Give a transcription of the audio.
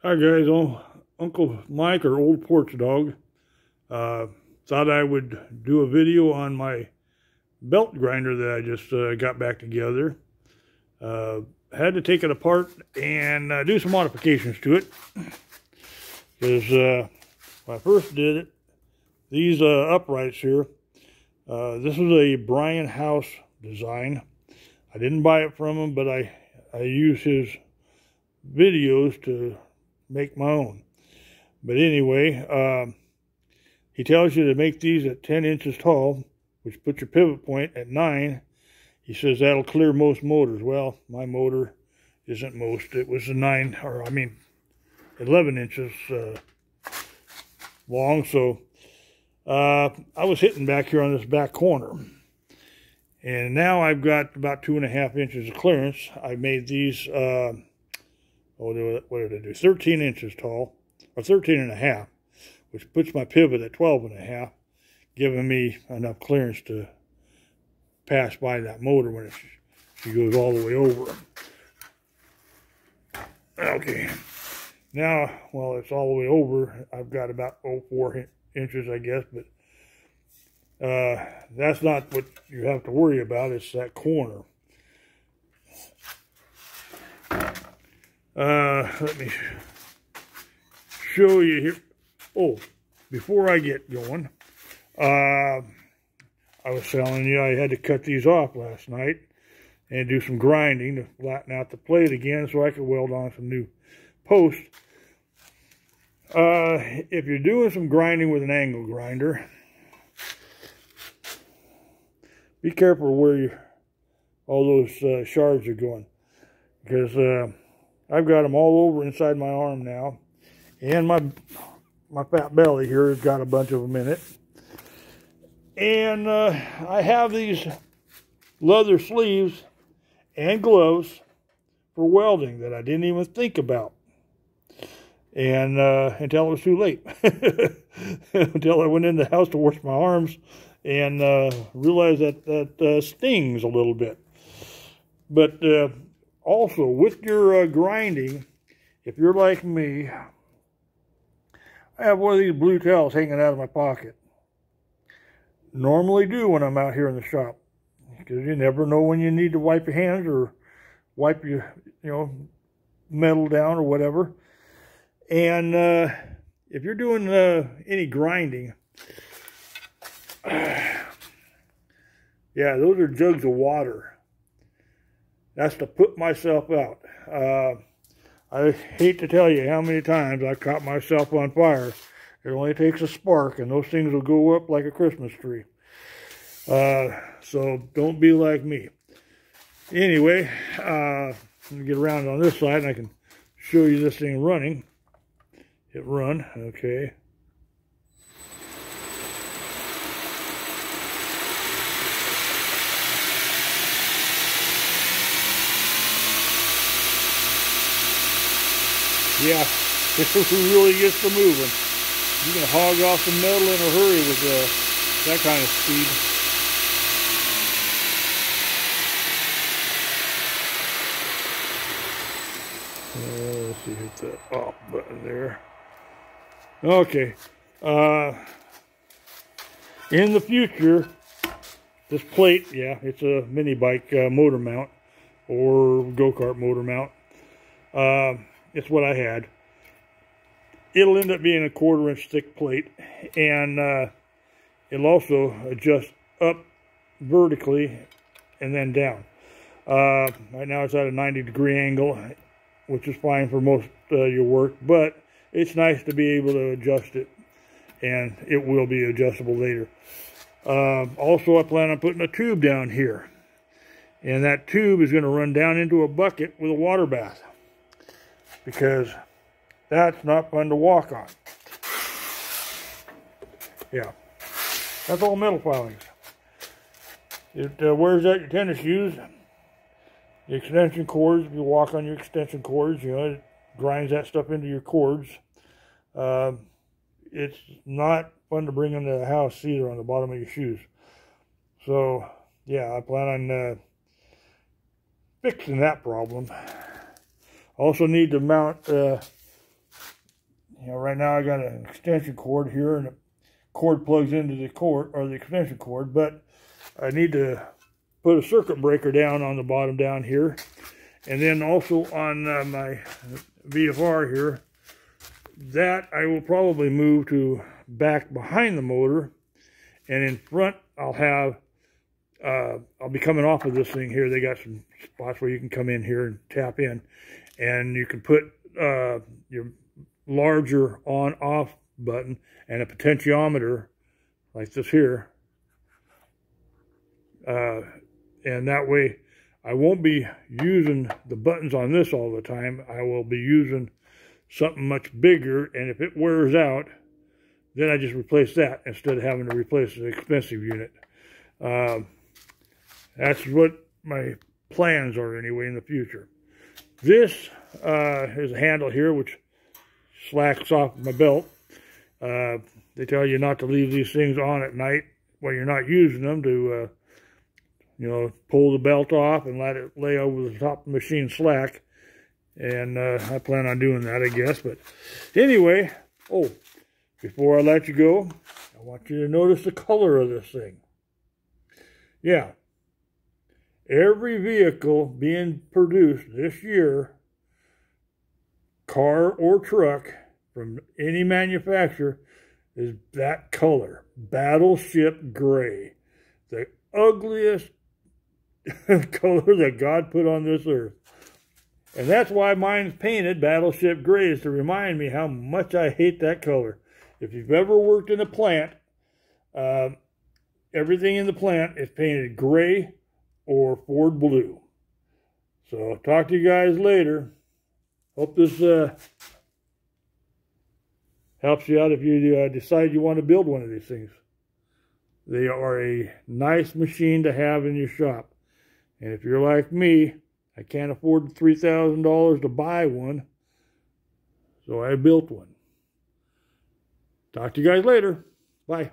Hi guys, Uncle Mike, or Old Porch Dog, thought I would do a video on my belt grinder that I just got back together. Had to take it apart and do some modifications to it, because when I first did it, these uprights here, this was a Brian House design. I didn't buy it from him, but I use his videos to make my own. But anyway, he tells you to make these at 10 inches tall, which puts your pivot point at 9. He says that'll clear most motors. Well, my motor isn't most. It was a 11 inches long. So I was hitting back here on this back corner, and now I've got about 2.5 inches of clearance. I made these what did I do? 13 inches tall, or 13.5, which puts my pivot at 12.5, giving me enough clearance to pass by that motor when she goes all the way over. Okay, now, well, it's all the way over. I've got about 4 inches, I guess, but that's not what you have to worry about. It's that corner. Let me show you here. Oh, before I get going, I was telling you I had to cut these off last night and do some grinding to flatten out the plate again so I could weld on some new posts. If you're doing some grinding with an angle grinder, be careful where all those shards are going, because I've got them all over inside my arm now, and my fat belly here has got a bunch of them in it. And I have these leather sleeves and gloves for welding that I didn't even think about, and until it was too late. Until I went in the house to wash my arms and realized that stings a little bit. But also, with your grinding, if you're like me, I have one of these blue towels hanging out of my pocket. Normally do when I'm out here in the shop, because you never know when you need to wipe your hands or wipe your, metal down or whatever. And if you're doing any grinding, yeah, those are jugs of water. That's to put myself out. I hate to tell you how many times I caught myself on fire. It only takes a spark, and those things will go up like a Christmas tree. So don't be like me. Anyway, let me get around on this side, and I can show you this thing running. Hit run, okay. Yeah, it really gets to moving. You can hog off the metal in a hurry with that kind of speed. Let's see, hit the off button there. Okay. In the future, this plate, yeah, it's a mini bike motor mount or go-kart motor mount. It's what I had. It'll end up being a 1/4 inch thick plate, and it'll also adjust up vertically and then down. Right now it's at a 90-degree angle, which is fine for most your work, but it's nice to be able to adjust it, and it will be adjustable later. Also, I plan on putting a tube down here, and that tube is going to run down into a bucket with a water bath, because that's not fun to walk on. Yeah, that's all metal filings. It wears out your tennis shoes, the extension cords. If you walk on your extension cords, it grinds that stuff into your cords. It's not fun to bring into the house either on the bottom of your shoes. So, yeah, I plan on fixing that problem. Also need to mount right now I got an extension cord here, and the cord plugs into the cord, or the extension cord, but I need to put a circuit breaker down on the bottom down here. And then also on my VFR here, that I will probably move to back behind the motor. And in front, I'll have, I'll be coming off of this thing here. They got some spots where you can come in here and tap in. And you can put your larger on-off button and a potentiometer like this here. And that way, I won't be using the buttons on this all the time. I will be using something much bigger, and if it wears out, then I just replace that instead of having to replace the expensive unit. That's what my plans are anyway in the future. This is a handle here which slacks off my belt. They tell you not to leave these things on at night when you're not using them, to you know, pull the belt off and let it lay over the top of the machine slack. And I plan on doing that, I guess. But anyway, before I let you go, I want you to notice the color of this thing. Yeah. Every vehicle being produced this year, car or truck, from any manufacturer, is that color. Battleship gray. The ugliest color that God put on this earth. And that's why mine's painted Battleship gray, is to remind me how much I hate that color. If you've ever worked in a plant, everything in the plant is painted gray or Ford blue. So talk to you guys later. Hope this helps you out if you decide you want to build one of these things. They are a nice machine to have in your shop. And if you're like me, I can't afford $3,000 to buy one, so I built one. Talk to you guys later. Bye.